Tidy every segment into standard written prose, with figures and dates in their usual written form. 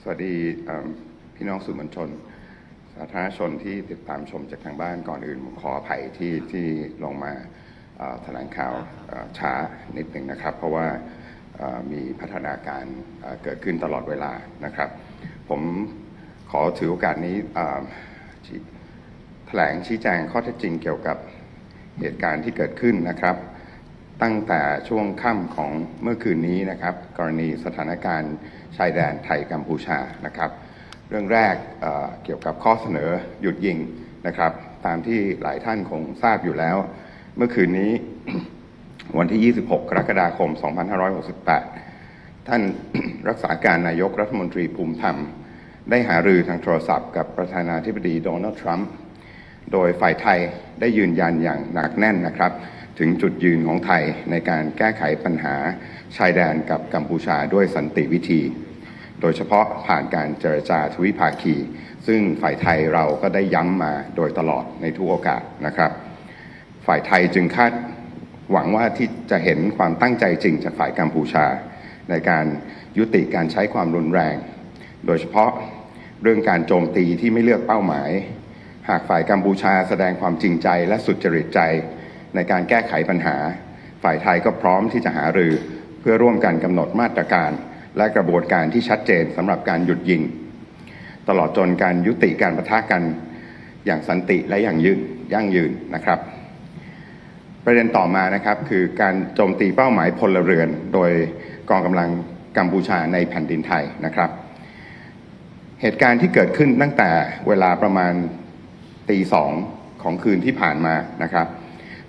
สวัสดีพี่น้องสื่อมวลชนสาธารณชนที่ติดตามชมจากทางบ้านก่อนอื่นผมขออภัยที่ลงมาแถลงข่าวช้านิดหนึ่งนะครับเพราะว่ามีพัฒนาการเกิดขึ้นตลอดเวลานะครับผมขอถือโอกาสนี้แถลงชี้แจงข้อเท็จจริงเกี่ยวกับเหตุการณ์ที่เกิดขึ้นนะครับตั้งแต่ช่วงค่ำของเมื่อคืนนี้นะครับกรณีสถานการณ์ชายแดนไทยกัมพูชานะครับเรื่องแรกเกี่ยวกับข้อเสนอหยุดยิงนะครับตามที่หลายท่านคงทราบอยู่แล้วเมื่อคืนนี้ วันที่ 26 กรกฎาคม 2568 ท่าน รักษาการนายกรัฐมนตรีภูมิธรรมได้หารือทางโทรศัพท์กับประธานาธิบดีโดนัลด์ทรัมป์โดยฝ่ายไทยได้ยืนยันอย่างหนักแน่นนะครับถึงจุดยืนของไทยในการแก้ไขปัญหาชายแดนกับกัมพูชาด้วยสันติวิธีโดยเฉพาะผ่านการเจรจาทวิภาคีซึ่งฝ่ายไทยเราก็ได้ย้ำมาโดยตลอดในทุกโอกาสนะครับฝ่ายไทยจึงคาดหวังว่าที่จะเห็นความตั้งใจจริงจากฝ่ายกัมพูชาในการยุติการใช้ความรุนแรงโดยเฉพาะเรื่องการโจมตีที่ไม่เลือกเป้าหมายหากฝ่ายกัมพูชาแสดงความจริงใจและสุจริตใจในการแก้ไขปัญหาฝ่ายไทยก็พร้อมที่จะหารือเพื่อร่วมกันกำหนดมาตรการและกระบวนการที่ชัดเจนสำหรับการหยุดยิงตลอดจนการยุติการปะทะกันอย่างสันติและอย่างยั่งยืนนะครับประเด็นต่อมานะครับคือการโจมตีเป้าหมายพลเรือนโดยกองกำลังกัมพูชาในแผ่นดินไทยนะครับเหตุการณ์ที่เกิดขึ้นตั้งแต่เวลาประมาณตี 2ของคืนที่ผ่านมานะครับ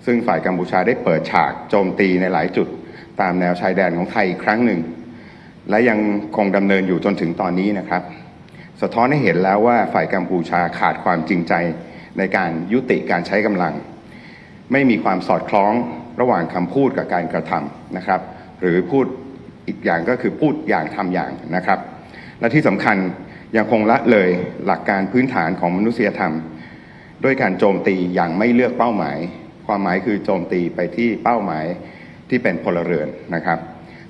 ซึ่งฝ่ายกัมพูชาได้เปิดฉากโจมตีในหลายจุดตามแนวชายแดนของไทยอีกครั้งหนึ่งและยังคงดำเนินอยู่จนถึงตอนนี้นะครับสะท้อนให้เห็นแล้วว่าฝ่ายกัมพูชาขาดความจริงใจในการยุติการใช้กำลังไม่มีความสอดคล้องระหว่างคำพูดกับการกระทำนะครับหรือพูดอีกอย่างก็คือพูดอย่างทำอย่างนะครับและที่สำคัญยังคงละเลยหลักการพื้นฐานของมนุษยธรรมด้วยการโจมตีอย่างไม่เลือกเป้าหมายความหมายคือโจมตีไปที่เป้าหมายที่เป็นพลเรือนนะครับ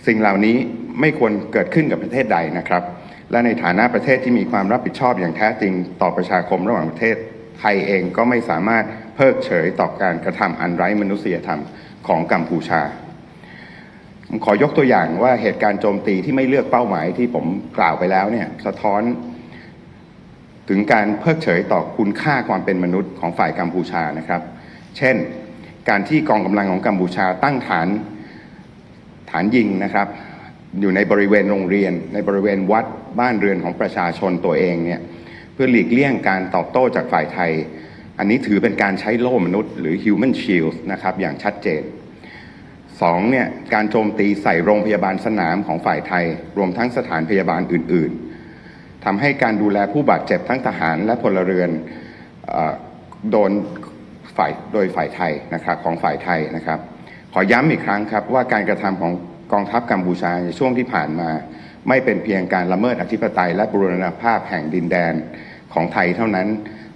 สิ่งเหล่านี้ไม่ควรเกิดขึ้นกับประเทศใดนะครับและในฐานะประเทศที่มีความรับผิดชอบอย่างแท้จริงต่อประชาคมระหว่างประเทศไทยเองก็ไม่สามารถเพิกเฉยต่อการกระทำอันไร้มนุษยธรรมของกัมพูชาผมขอยกตัวอย่างว่าเหตุการณ์โจมตีที่ไม่เลือกเป้าหมายที่ผมกล่าวไปแล้วเนี่ยสะท้อนถึงการเพิกเฉยต่อคุณค่าความเป็นมนุษย์ของฝ่ายกัมพูชานะครับเช่นการที่กองกำลังของกัมพูชาตั้งฐานยิงนะครับอยู่ในบริเวณโรงเรียนในบริเวณวัดบ้านเรือนของประชาชนตัวเองเนี่ยเพื่อหลีกเลี่ยงการตอบโต้จากฝ่ายไทยอันนี้ถือเป็นการใช้โล่มนุษย์หรือ human shield นะครับอย่างชัดเจน2เนี่ยการโจมตีใส่โรงพยาบาลสนามของฝ่ายไทยรวมทั้งสถานพยาบาลอื่นๆทำให้การดูแลผู้บาดเจ็บทั้งทหารและพลเรือนโดนโดยฝ่ายไทยนะครับของฝ่ายไทยนะครับขอย้ำอีกครั้งครับว่าการกระทำของกองทัพกัมพูชาในช่วงที่ผ่านมาไม่เป็นเพียงการละเมิดอธิปไตยและบูรณภาพแห่งดินแดนของไทยเท่านั้น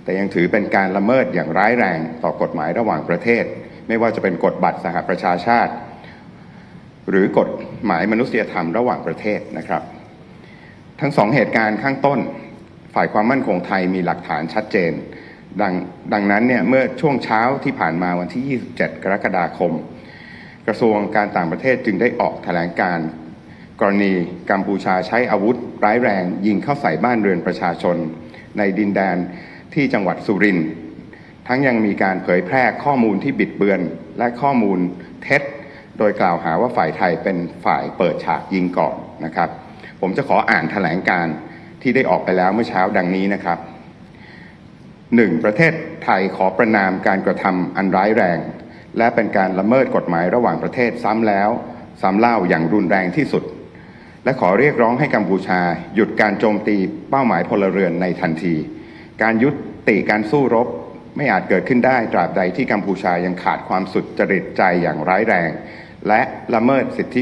แต่ยังถือเป็นการละเมิดอย่างร้ายแรงต่อกฎหมายระหว่างประเทศไม่ว่าจะเป็นกฎบัตรสหประชาชาติหรือกฎหมายมนุษยธรรมระหว่างประเทศนะครับทั้งสองเหตุการณ์ข้างต้นฝ่ายความมั่นคงไทยมีหลักฐานชัดเจนดังนั้นเนี่ยเมื่อช่วงเช้าที่ผ่านมาวันที่ 27 กรกฎาคมกระทรวงการต่างประเทศจึงได้ออกแถลงการณ์กรณีกัมพูชาใช้อาวุธร้ายแรงยิงเข้าใส่บ้านเรือนประชาชนในดินแดนที่จังหวัดสุรินทร์ทั้งยังมีการเผยแพร่ข้อมูลที่บิดเบือนและข้อมูลเท็จโดยกล่าวหาว่าฝ่ายไทยเป็นฝ่ายเปิดฉากยิงก่อนนะครับผมจะขออ่านแถลงการณ์ที่ได้ออกไปแล้วเมื่อเช้าดังนี้นะครับ1. ประเทศไทยขอประณามการกระทำอันร้ายแรงและเป็นการละเมิดกฎหมายระหว่างประเทศซ้ำแล้วซ้ำเล่าอย่างรุนแรงที่สุดและขอเรียกร้องให้กัมพูชาหยุดการโจมตีเป้าหมายพลเรือนในทันทีการยุติการสู้รบไม่อาจเกิดขึ้นได้ตราบใดที่กัมพูชายังขาดความสุจริตใจอย่างร้ายแรงและละเมิดสิทธิ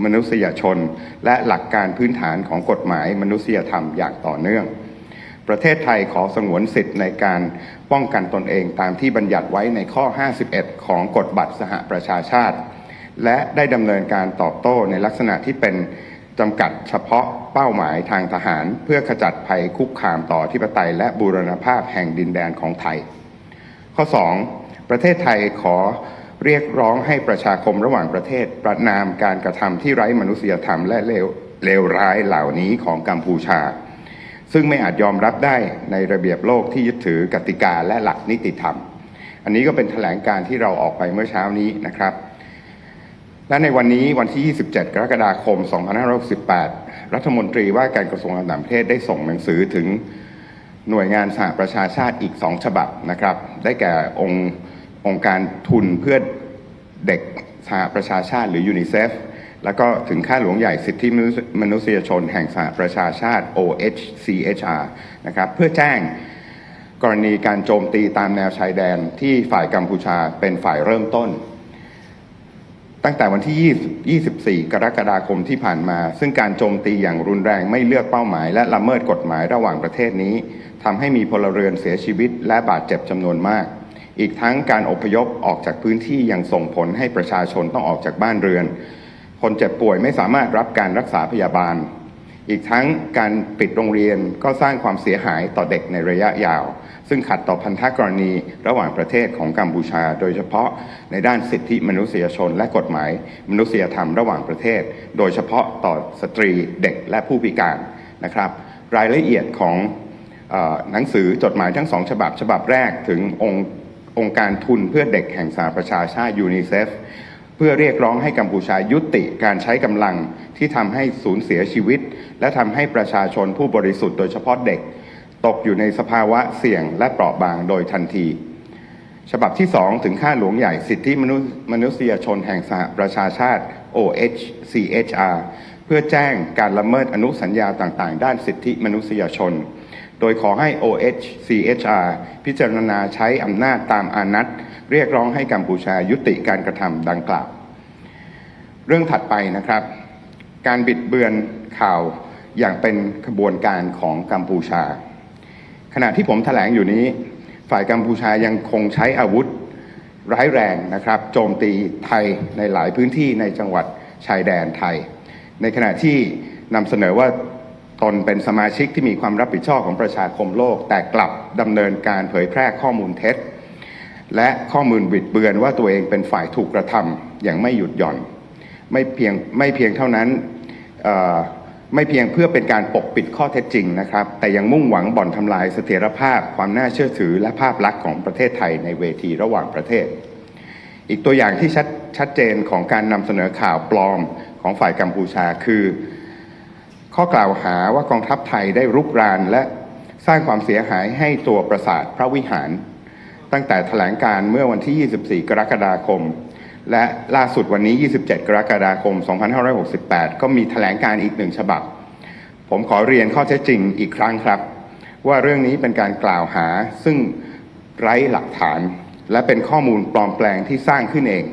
มนุษยชนและหลักการพื้นฐานของกฎหมายมนุษยธรรมอย่างต่อเนื่องประเทศไทยขอสงวนสิทธิ์ในการป้องกันตนเองตามที่บัญญัติไว้ในข้อ 51 ของกฎบัตรสหประชาชาติและได้ดำเนินการตอบโต้ในลักษณะที่เป็น จำกัดเฉพาะเป้าหมายทางทหารเพื่อขจัดภัยคุกคามต่ออธิปไตยและบูรณภาพแห่งดินแดนของไทยข้อ 2. ประเทศไทยขอเรียกร้องให้ประชาคมระหว่างประเทศประณามการกระทำที่ไร้มนุษยธรรมและเลวร้ายเหล่านี้ของกัมพูชาซึ่งไม่อาจยอมรับได้ในระเบียบโลกที่ยึดถือกติกาและหลักนิติธรรมอันนี้ก็เป็นแถลงการที่เราออกไปเมื่อเช้านี้นะครับและในวันนี้วันที่ 27 กรกฎาคม 2568 รัฐมนตรีว่าการกระทรวงการต่างประเทศได้ส่งหนังสือถึงหน่วยงานสหประชาชาติอีก2ฉบับนะครับได้แก่องค์การทุนเพื่อเด็กสหประชาชาติหรือยูนิเซฟแล้วก็ถึงข้าหลวงใหญ่สิทธิมนุษยชนแห่งสหประชาชาติ OHCHR นะครับเพื่อแจ้งกรณีการโจมตีตามแนวชายแดนที่ฝ่ายกัมพูชาเป็นฝ่ายเริ่มต้นตั้งแต่วันที่ 24 กรกฎาคมที่ผ่านมาซึ่งการโจมตีอย่างรุนแรงไม่เลือกเป้าหมายและละเมิดกฎหมายระหว่างประเทศนี้ทำให้มีพลเรือนเสียชีวิตและบาดเจ็บจำนวนมากอีกทั้งการอพยพออกจากพื้นที่ยังส่งผลให้ประชาชนต้องออกจากบ้านเรือนคนเจ็บป่วยไม่สามารถรับการรักษาพยาบาลอีกทั้งการปิดโรงเรียนก็สร้างความเสียหายต่อเด็กในระยะยาวซึ่งขัดต่อพันธกรณีระหว่างประเทศของกัมพูชาโดยเฉพาะในด้านสิทธิมนุษยชนและกฎหมายมนุษยธรรมระหว่างประเทศโดยเฉพาะต่อสตรีเด็กและผู้พิการนะครับรายละเอียดของหนังสือจดหมายทั้ง2ฉบับฉบับแรกถึงองค์การทุนเพื่อเด็กแห่งสหประชาชาติยูนิเซฟเพื่อเรียกร้องให้กัมพูชายุติการใช้กำลังที่ทำให้สูญเสียชีวิตและทำให้ประชาชนผู้บริสุทธิ์โดยเฉพาะเด็กตกอยู่ในสภาวะเสี่ยงและเปราะบางโดยทันทีฉบับที่2ถึงข้าหลวงใหญ่สิทธิมนุษยชนแห่งสหประชาชาติ OHCHR เพื่อแจ้งการละเมิดอนุสัญญาต่างๆด้านสิทธิมนุษยชนโดยขอให้ OHCHR พิจารณาใช้อำนาจตามอานัตเรียกร้องให้กัมพูชายุติการกระทำดังกล่าวเรื่องถัดไปนะครับการบิดเบือนข่าวอย่างเป็นขบวนการของกัมพูชาขณะที่ผมแถลงอยู่นี้ฝ่ายกัมพูชายังคงใช้อาวุธร้ายแรงนะครับโจมตีไทยในหลายพื้นที่ในจังหวัดชายแดนไทยในขณะที่นำเสนอว่าตนเป็นสมาชิกที่มีความรับผิดชอบของประชาคมโลกแต่กลับดำเนินการเผยแพร่ข้อมูลเท็จและข้อมูลบิดเบือนว่าตัวเองเป็นฝ่ายถูกกระทำอย่างไม่หยุดหย่อนไม่เพียงเท่านั้นไม่เพียงเพื่อเป็นการปกปิดข้อเท็จจริงนะครับแต่ยังมุ่งหวังบ่อนทำลายเสถียรภาพความน่าเชื่อถือและภาพลักษณ์ของประเทศไทยในเวทีระหว่างประเทศอีกตัวอย่างที่ชัดเจนของการนำเสนอข่าวปลอมของฝ่ายกัมพูชาคือข้อกล่าวหาว่ากองทัพไทยได้รุกรานและสร้างความเสียหายให้ตัวปราสาทพระวิหารตั้งแต่แถลงการเมื่อวันที่ 24 กรกฎาคมและล่าสุดวันนี้ 27 กรกฎาคม 2568 ก็มีแถลงการอีก1ฉบับผมขอเรียนข้อเท็จจริงอีกครั้งครับว่าเรื่องนี้เป็นการกล่าวหาซึ่งไร้หลักฐานและเป็นข้อมูลปลอมแปลงที่สร้างขึ้นเอง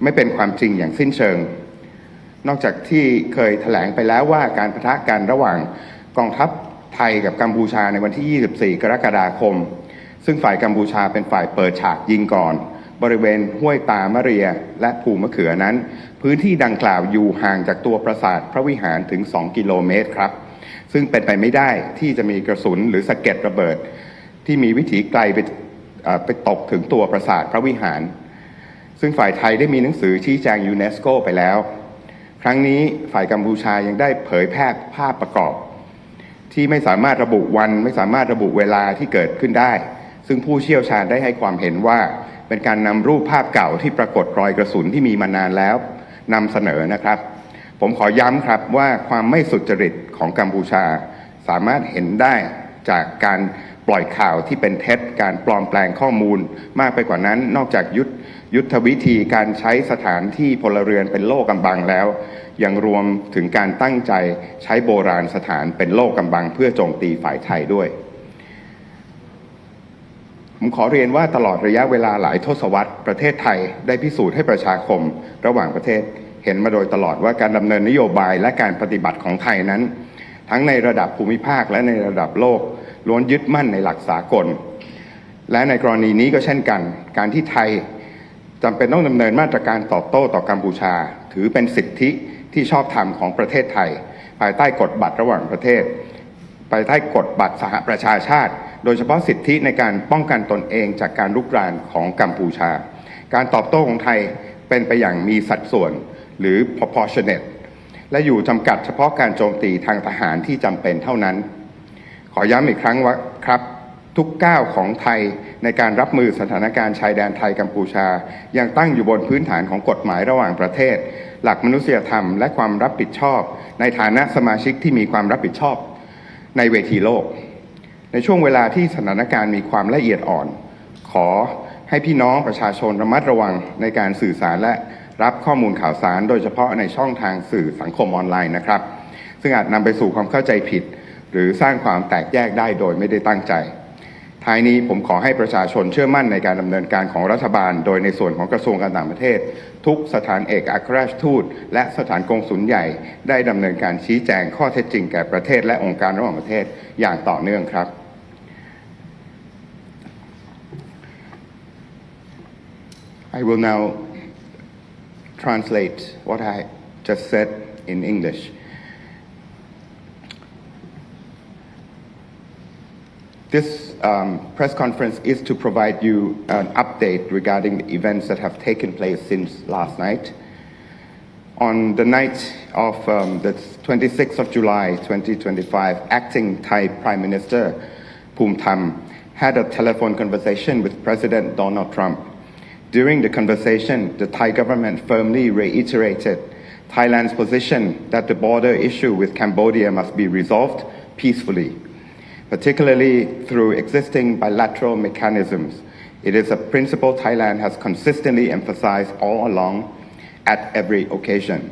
ไม่เป็นความจริงอย่างสิ้นเชิงนอกจากที่เคยแถลงไปแล้วว่าการปะทะกันระหว่างกองทัพไทยกับกัมพูชาในวันที่ 24 กรกฎาคมซึ่งฝ่ายกัมพูชาเป็นฝ่ายเปิดฉากยิงก่อนบริเวณห้วยตามะเรียและภูมะเขือนั้นพื้นที่ดังกล่าวอยู่ห่างจากตัวปราสาทพระวิหารถึง2 กิโลเมตรครับซึ่งเป็นไปไม่ได้ที่จะมีกระสุนหรือสะเก็ดระเบิดที่มีวิถีไกลไปตกถึงตัวปราสาทพระวิหารซึ่งฝ่ายไทยได้มีหนังสือชี้แจงยูเนสโกไปแล้วครั้งนี้ฝ่ายกัมพูชายังได้เผยแพร่ภาพประกอบที่ไม่สามารถระบุวันไม่สามารถระบุเวลาที่เกิดขึ้นได้ซึ่งผู้เชี่ยวชาญได้ให้ความเห็นว่าเป็นการนำรูปภาพเก่าที่ปรากฏรอยกระสุนที่มีมานานแล้วนำเสนอนะครับผมขอย้ำครับว่าความไม่สุจริตของกัมพูชาสามารถเห็นได้จากการปล่อยข่าวที่เป็นเท็จการปลอมแปลงข้อมูลมากไปกว่านั้นนอกจากยุทธวิธีการใช้สถานที่พลเรือนเป็นโล่กำบังแล้วยังรวมถึงการตั้งใจใช้โบราณสถานเป็นโล่กำบังเพื่อโจมตีฝ่ายไทยด้วยผมขอเรียนว่าตลอดระยะเวลาหลายทศวรรษประเทศไทยได้พิสูจน์ให้ประชาคมระหว่างประเทศเห็นมาโดยตลอดว่าการดำเนินนโยบายและการปฏิบัติของไทยนั้นทั้งในระดับภูมิภาคและในระดับโลกล้วนยึดมั่นในหลักสากลและในกรณีนี้ก็เช่นกันการที่ไทยจำเป็นต้องดำเนินมาตรการตอบโต้ต่อกัมพูชาถือเป็นสิทธิ ที่ชอบธรรมของประเทศไทยภายใต้กฎบัตรระหว่างประเทศภายใต้กฎบัตรสหประชาชาติโดยเฉพาะสิทธิในการป้องกันตนเองจากการรุกรานของกัมพูชาการตอบโต้ของไทยเป็นไปอย่างมีสัดส่วนหรือ proportionate และอยู่จำกัดเฉพาะการโจมตีทางทหารที่จำเป็นเท่านั้นขอย้ำอีกครั้งว่าครับทุกก้าวของไทยในการรับมือสถานการณ์ชายแดนไทยกัมพูชายังตั้งอยู่บนพื้นฐานของกฎหมายระหว่างประเทศหลักมนุษยธรรมและความรับผิดชอบในฐานะสมาชิกที่มีความรับผิดชอบในเวทีโลกในช่วงเวลาที่สถานการณ์มีความละเอียดอ่อนขอให้พี่น้องประชาชนระมัดระวังในการสื่อสารและรับข้อมูลข่าวสารโดยเฉพาะในช่องทางสื่อสังคมออนไลน์นะครับซึ่งอาจนำไปสู่ความเข้าใจผิดหรือสร้างความแตกแยกได้โดยไม่ได้ตั้งใจท้ายนี้ผมขอให้ประชาชนเชื่อมั่นในการดำเนินการของรัฐบาลโดยในส่วนของกระทรวงการต่างประเทศทุกสถานเอกอัครราชทูตและสถานกงสุลใหญ่ได้ดำเนินการชี้แจงข้อเท็จจริงแก่ประเทศและองค์การระหว่างประเทศอย่างต่อเนื่องครับ I will now translate what I just said in English. This press conference is to provide you an update regarding the events that have taken place since last night. On the night of the 26th of July 2025, acting Thai Prime Minister Phum Tham had a telephone conversation with President Donald Trump. During the conversation, the Thai government firmly reiterated Thailand's position that the border issue with Cambodia must be resolved peacefully.Particularly through existing bilateral mechanisms. It is a principle Thailand has consistently emphasized all along at every occasion.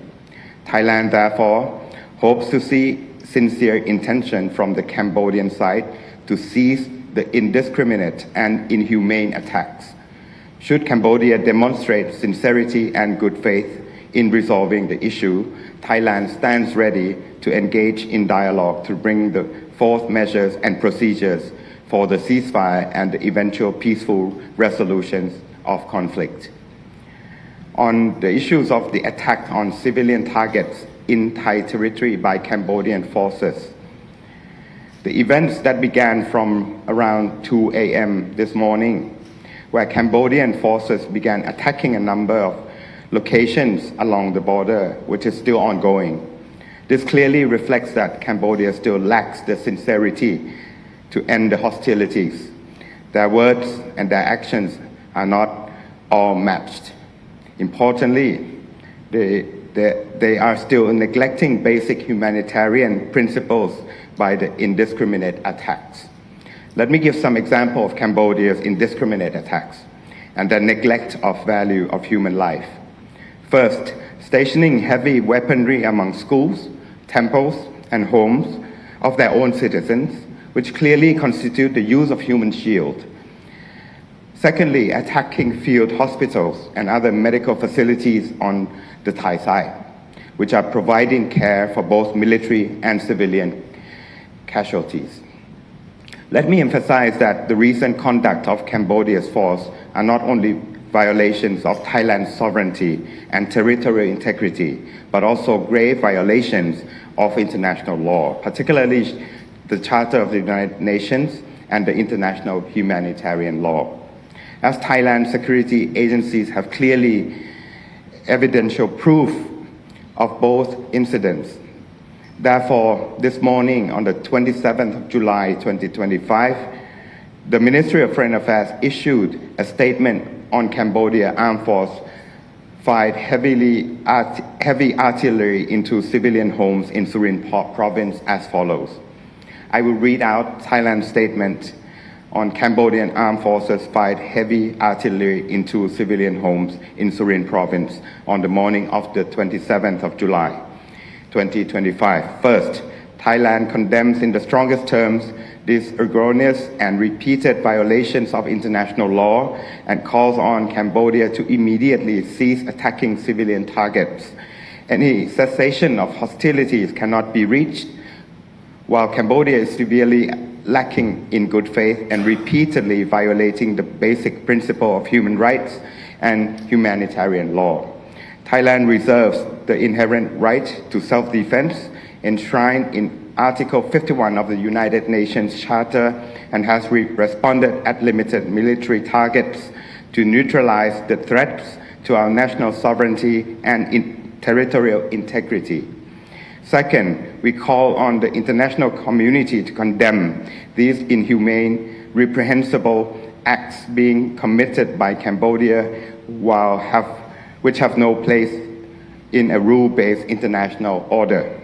Thailand therefore hopes to see sincere intention from the Cambodian side to cease the indiscriminate and inhumane attacks. Should Cambodia demonstrate sincerity and good faith in resolving the issue, Thailand stands ready to engage in dialogue to bring the forth measures and procedures for the ceasefire and the eventual peaceful resolutions of conflict. On the issues of the attack on civilian targets in Thai territory by Cambodian forces, the events that began from around 2 a.m. this morning, where Cambodian forces began attacking a number of locations along the border, which is still ongoing.This clearly reflects that Cambodia still lacks the sincerity to end the hostilities. Their words and their actions are not all matched. Importantly, they are still neglecting basic humanitarian principles by the indiscriminate attacks. Let me give some example of Cambodia's indiscriminate attacks and the neglect of value of human life. First, stationing heavy weaponry among schools,temples and homes of their own citizens, which clearly constitute the use of human shield. Secondly, attacking field hospitals and other medical facilities on the Thai side, which are providing care for both military and civilian casualties. Let me emphasize that the recent conduct of Cambodia's force are not only violations of Thailand's sovereignty and territorial integrity, but also grave violations of international law, particularly the Charter of the United Nations and the international humanitarian law. As Thailand's security agencies have clearly evidential proof of both incidents. Therefore, this morning on the 27th of July 2025, the Ministry of Foreign Affairs issued a statement on Cambodia armed force fired heavy artillery into civilian homes in Surin province as follows. I will read out Thailand's statement on Cambodian armed forces fired heavy artillery into civilian homes in Surin province on the morning of the 27th of July 2025. First, Thailand condemns in the strongest terms these egregious and repeated violations of international law and calls on Cambodia to immediately cease attacking civilian targets. Any cessation of hostilities cannot be reached while Cambodia is severely lacking in good faith and repeatedly violating the basic principle of human rights and humanitarian law. Thailand reserves the inherent right to self-defense enshrined in Article 51 of the United Nations Charter and has responded at limited military targets to neutralize the threats to our national sovereignty and territorial integrity. Second, we call on the international community to condemn these inhumane, reprehensible acts being committed by Cambodia which have no place in a rule-based international order.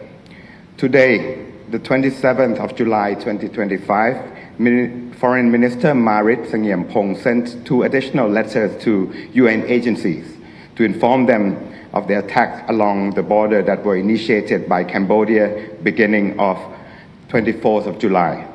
Today, the 27th of July 2025, Foreign Minister Marit Sangiampong sent 2 additional letters to UN agencies to inform them of the attacks along the border that were initiated by Cambodia beginning of 24th of July.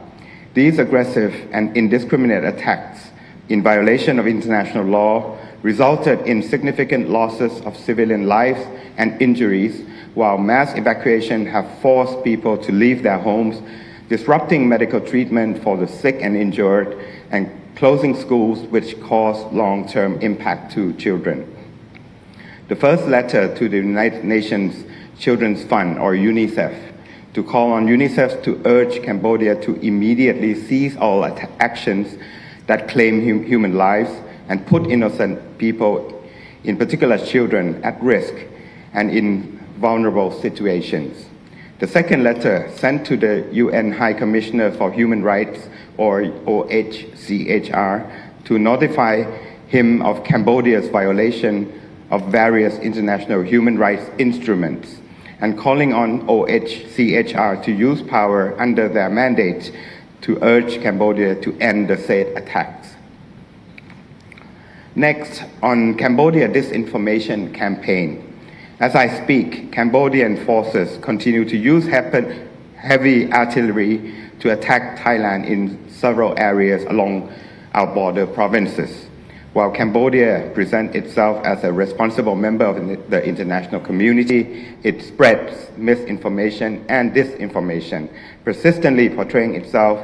These aggressive and indiscriminate attacks in violation of international law resulted in significant losses of civilian lives and injuries, while mass evacuation have forced people to leave their homes, disrupting medical treatment for the sick and injured, and closing schools which cause long-term impact to children. The first letter to the United Nations Children's Fund, or UNICEF, to call on UNICEF to urge Cambodia to immediately cease all actions that claim human lives and put innocent people, in particular children, at risk and in vulnerable situations. The second letter, sent to the UN High Commissioner for Human Rights, or OHCHR, to notify him of Cambodia's violation of various international human rights instruments and calling on OHCHR to use power under their mandate to urge Cambodia to end the said attacks. Next, on Cambodia disinformation campaign. As I speak, Cambodian forces continue to use heavy artillery to attack Thailand in several areas along our border provinces. While Cambodia presents itself as a responsible member of the international community, it spreads misinformation and disinformation, persistently portraying itself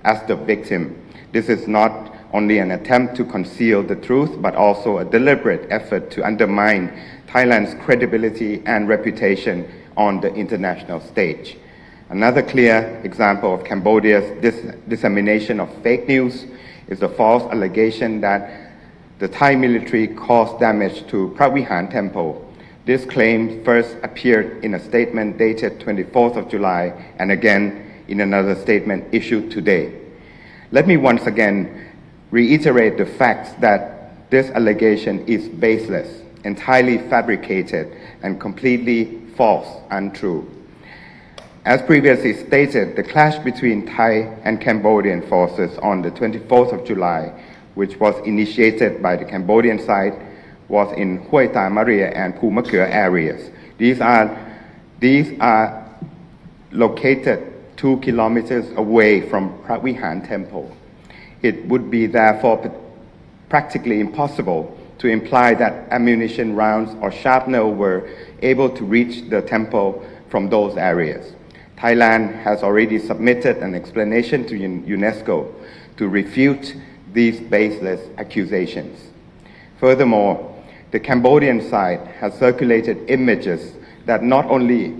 as the victim. This is not only an attempt to conceal the truth, but also a deliberate effort to undermine Thailand's credibility and reputation on the international stage. Another clear example of Cambodia's dissemination of fake news is the false allegation that the Thai military caused damage to Pravihan Temple. This claim first appeared in a statement dated 24th of July and again in another statement issued today. Let me once again reiterate the facts that this allegation is baseless, entirely fabricated, and completely false, untrue. As previously stated, the clash between Thai and Cambodian forces on the 24th of July, which was initiated by the Cambodian side, was in Hoi Ta Maria and Pumakua areas. These are located 2 kilometers away from Pravihan Temple. It would be therefore practically impossible to imply that ammunition rounds or shrapnel were able to reach the temple from those areas. Thailand has already submitted an explanation to UNESCO to refute these baseless accusations. Furthermore, the Cambodian side has circulated images that not only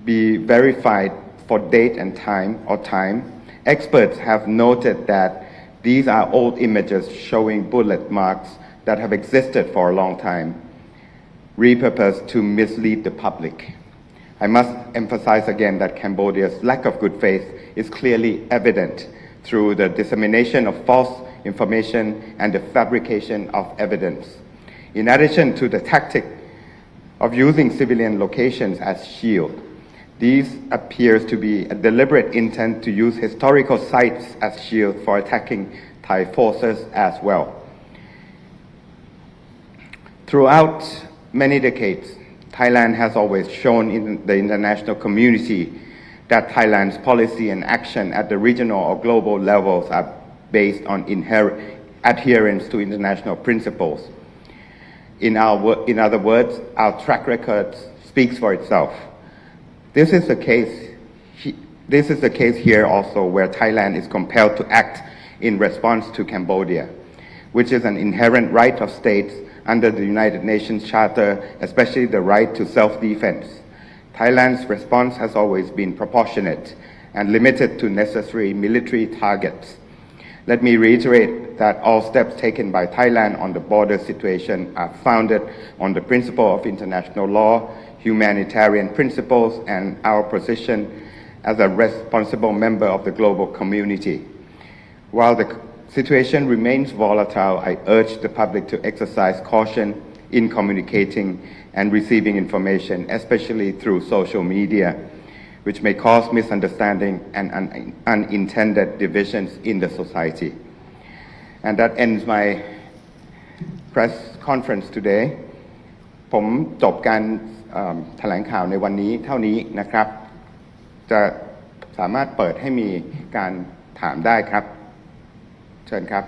be verified for date and time, experts have noted that these are old images showing bullet marks that have existed for a long time, repurposed to mislead the public. I must emphasize again that Cambodia's lack of good faith is clearly evident through the dissemination of false information and the fabrication of evidence. In addition to the tactic of using civilian locations as shield, these appears to be a deliberate intent to use historical sites as shield for attacking Thai forces as well. Throughout many decades, Thailand has always shown in the international community that Thailand's policy and action at the regional or global levels are based on adherence to international principles. In other words, our track record speaks for itself. This is the case here also, where Thailand is compelled to act in response to Cambodia, which is an inherent right of states under the United Nations Charter, especially the right to self-defense. Thailand's response has always been proportionate and limited to necessary military targets. Let me reiterate that all steps taken by Thailand on the border situation are founded on the principle of international law, humanitarian principles, and our position as a responsible member of the global community. While the situation remains volatile, I urge the public to exercise caution in communicating and receiving information, especially through social media, which may cause misunderstanding and unintended divisions in the society. And that ends my press conference today. ผมจบการแถลงข่าวในวันนี้เท่านี้นะครับจะสามารถเปิดให้มีการถามได้ครับเชิญครับ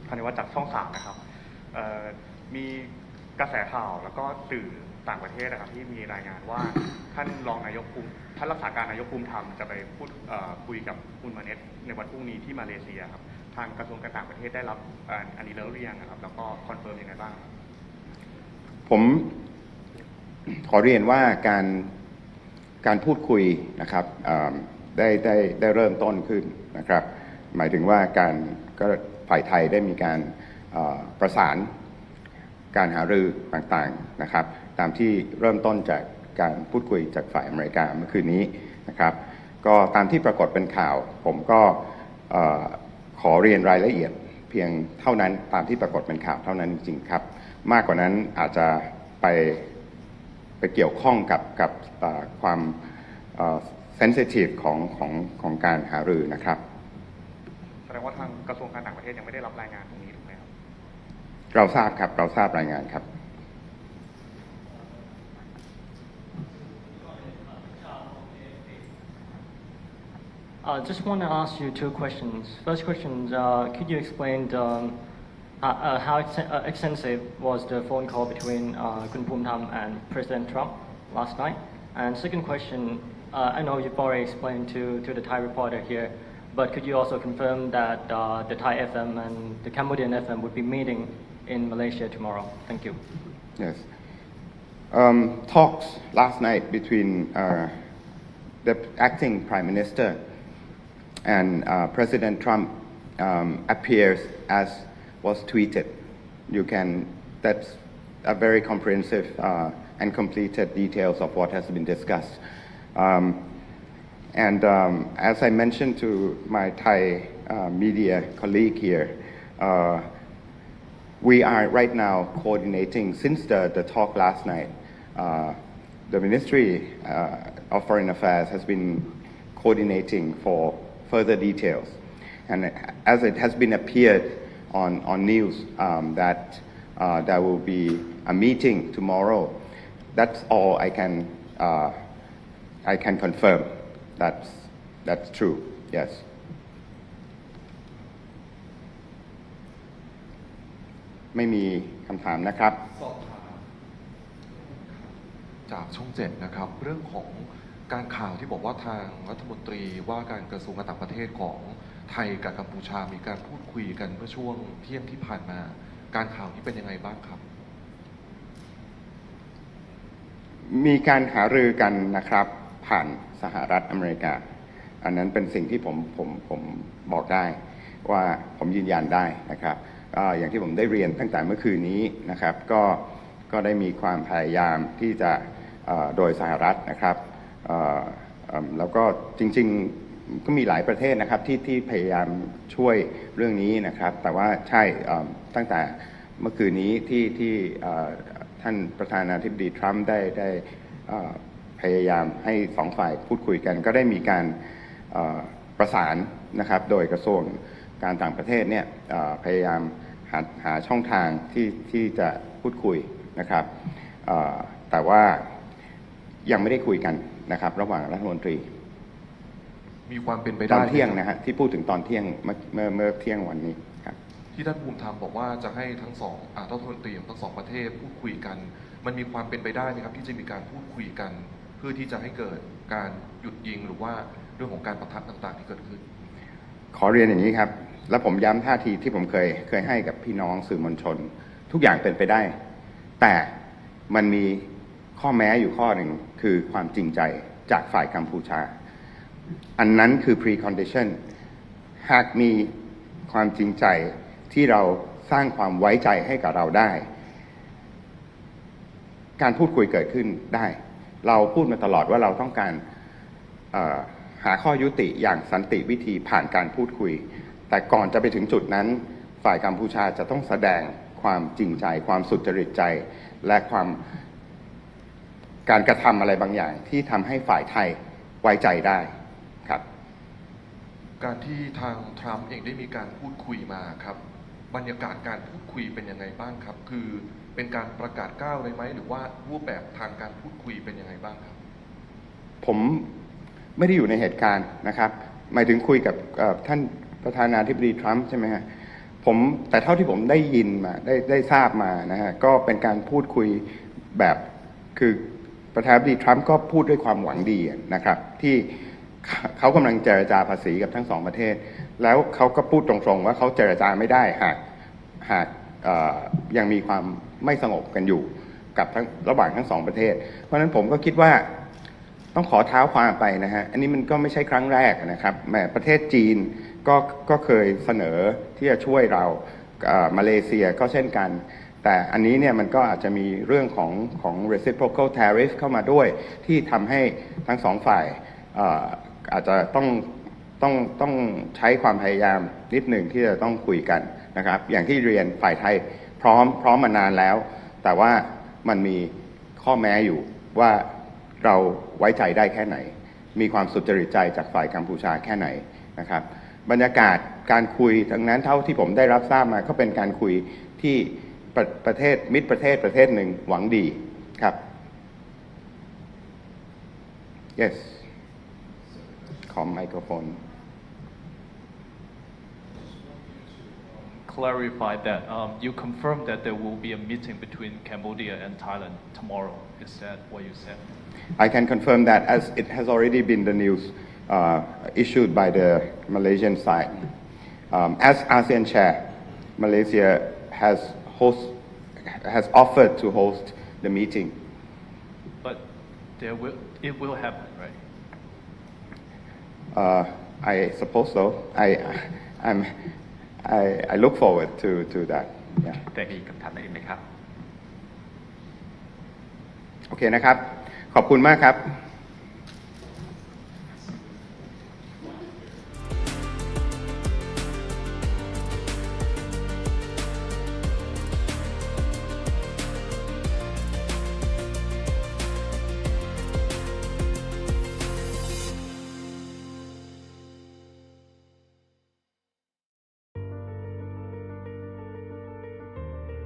พันวัฒน์จากช่อง3นะครับมีกระแสข่าวแล้วก็สื่อต่างประเทศนะครับที่มีรายงานว่าท่านรองนายกภูมิท่านรักษาการนายกภูมิธรรมจะไปพูดคุยกับคุณมาเนตในวันพรุ่งนี้ที่มาเลเซียครับทางกระทรวงการต่างประเทศได้รับอันนี้แล้วหรือยังครับแล้วก็คอนเฟิร์มยังไงบ้างผมขอเรียนว่าการพูดคุยนะครับได้เริ่มต้นขึ้นนะครับหมายถึงว่าฝ่ายไทยได้มีการประสานการหารือต่างๆนะครับตามที่เริ่มต้นจากการพูดคุยจากฝ่ายอเมริกาเมื่อคืนนี้นะครับก็ตามที่ปรากฏเป็นข่าวผมก็ขอเรียนรายละเอียดเพียงเท่านั้นตามที่ปรากฏเป็นข่าวเท่านั้นจริงๆครับมากกว่านั้นอาจจะไปเกี่ยวข้องกับความเซนซิทีฟของการหารือนะครับแสดงว่าทางกระทรวงการต่างประเทศยังไม่ได้รับรายงานตรงนี้ถูกไหมครับเราทราบครับเราทราบรายงานครับJust want to ask you two questions. First question, could you explain how extensive was the phone call between Kun Phumtham and President Trump last night? And second question, I know you've already explained to the Thai reporter here, but could you also confirm that the Thai FM and the Cambodian FM would be meeting in Malaysia tomorrow? Thank you. Yes. Talks last night between the acting Prime Minister and President Trump appears as was tweeted. That's a very comprehensive and completed details of what has been discussed. As I mentioned to my Thai media colleague here, we are right now coordinating since the talk last night. The Ministry of Foreign Affairs has been coordinating for further details, and as it has been appeared on news that there will be a meeting tomorrow. That's all I can confirm. That's true. Yes. ไม่มีคำถามนะครับจากช่อง7นะครับเรื่องของการข่าวที่บอกว่าทางรัฐมนตรีว่าการกระทรวงการต่างประเทศของไทยกับกัมพูชามีการพูดคุยกันเมื่อช่วงเที่ยงที่ผ่านมาการข่าวนี้เป็นยังไงบ้างครับมีการหารือกันนะครับผ่านสหรัฐอเมริกาอันนั้นเป็นสิ่งที่ผมบอกได้ว่าผมยืนยันได้นะครับอย่างที่ผมได้เรียนตั้งแต่เมื่อคืนนี้นะครับก็ได้มีความพยายามที่จะโดยสหรัฐนะครับแล้วก็จริงๆก็มีหลายประเทศนะครับที่พยายามช่วยเรื่องนี้นะครับแต่ว่าใช่ตั้งแต่เมื่อคืนนี้ที่ท่านประธานาธิบดีทรัมป์ได้พยายามให้สองฝ่ายพูดคุยกันก็ได้มีการประสานนะครับโดยกระทรวงการต่างประเทศเนี่ยพยายามหาช่องทางที่จะพูดคุยนะครับแต่ว่ายังไม่ได้คุยกันนะครับระหว่างรัฐมนตรีมีความเป็นไปได้ตอนเที่ยงนะฮะที่พูดถึงตอนเที่ยงเมื่อเที่ยงวันนี้ครับที่ท่านภูมิธรรมบอกว่าจะให้ทั้งสองรัฐมนตรีของทั้งสองประเทศพูดคุยกันมันมีความเป็นไปได้ไหมครับที่จะมีการพูดคุยกันเพื่อที่จะให้เกิดการหยุดยิงหรือว่าเรื่องของการปะทะต่างๆที่เกิดขึ้นขอเรียนอย่างนี้ครับ และผมย้ำท่าทีที่ผมเคยให้กับพี่น้องสื่อมวลชนทุกอย่างเป็นไปได้แต่มันมีข้อแม้อยู่ข้อหนึ่งคือความจริงใจจากฝ่ายกัมพูชาอันนั้นคือ precondition หากมีความจริงใจที่เราสร้างความไว้ใจให้กับเราได้การพูดคุยเกิดขึ้นได้เราพูดมาตลอดว่าเราต้องการหาข้อยุติอย่างสันติวิธีผ่านการพูดคุยแต่ก่อนจะไปถึงจุดนั้นฝ่ายกัมพูชาจะต้องแสดงความจริงใจความสุจริตใจและการกระทำอะไรบางอย่างที่ทำให้ฝ่ายไทยไว้ใจได้ครับการที่ทางทรัมป์เองได้มีการพูดคุยมาครับบรรยากาศการพูดคุยเป็นยังไงบ้างครับคือเป็นการประกาศก้าวเลยไหมหรือว่ารูปแบบทางการพูดคุยเป็นยังไงบ้างครับผมไม่ได้อยู่ในเหตุการณ์นะครับหมายถึงคุยกับท่านประธานาธิบดีทรัมป์ใช่ไหมฮะแต่เท่าที่ผมได้ยินมาได้ทราบมานะฮะก็เป็นการพูดคุยแบบคือประธานาธิบดีทรัมป์ก็พูดด้วยความหวังดีนะครับที่เขากำลังเจรจาภาษีกับทั้งสองประเทศแล้วเขาก็พูดตรงๆว่าเขาเจรจาไม่ได้หากยังมีความไม่สงบกันอยู่กับระหว่างทั้งสองประเทศเพราะฉะนั้นผมก็คิดว่าต้องขอเท้าความไปนะฮะอันนี้มันก็ไม่ใช่ครั้งแรกนะครับแม้ประเทศจีนก็เคยเสนอที่จะช่วยเรามาเลเซียก็เช่นกันแต่อันนี้เนี่ยมันก็อาจจะมีเรื่องของ reciprocal tariff เข้ามาด้วยที่ทำให้ทั้งสองฝ่ายอาจจะต้องใช้ความพยายามนิดหนึ่งที่จะต้องคุยกันนะครับอย่างที่เรียนฝ่ายไทยพร้อมมานานแล้วแต่ว่ามันมีข้อแม้อยู่ว่าเราไว้ใจได้แค่ไหนมีความสุจริตใจจากฝ่ายกัมพูชาแค่ไหนนะครับบรรยากาศการคุยทั้งนั้นเท่าที่ผมได้รับทราบมาก็เป็นการคุยที่ประเทศมิตรประเทศหนึ่งหวังดีครับ yes ขอไมโครโฟนclarify that you confirmed that there will be a meeting between Cambodia and Thailand tomorrow. Is that what you said? I can confirm that as it has already been the news issued by the Malaysian side. As ASEAN chair, Malaysia has offered to host the meeting. But it will happen, right? I suppose so. I look forward to that. แต่มีคำถามอื่นไหมครับ โอเคนะครับขอบคุณมากครับ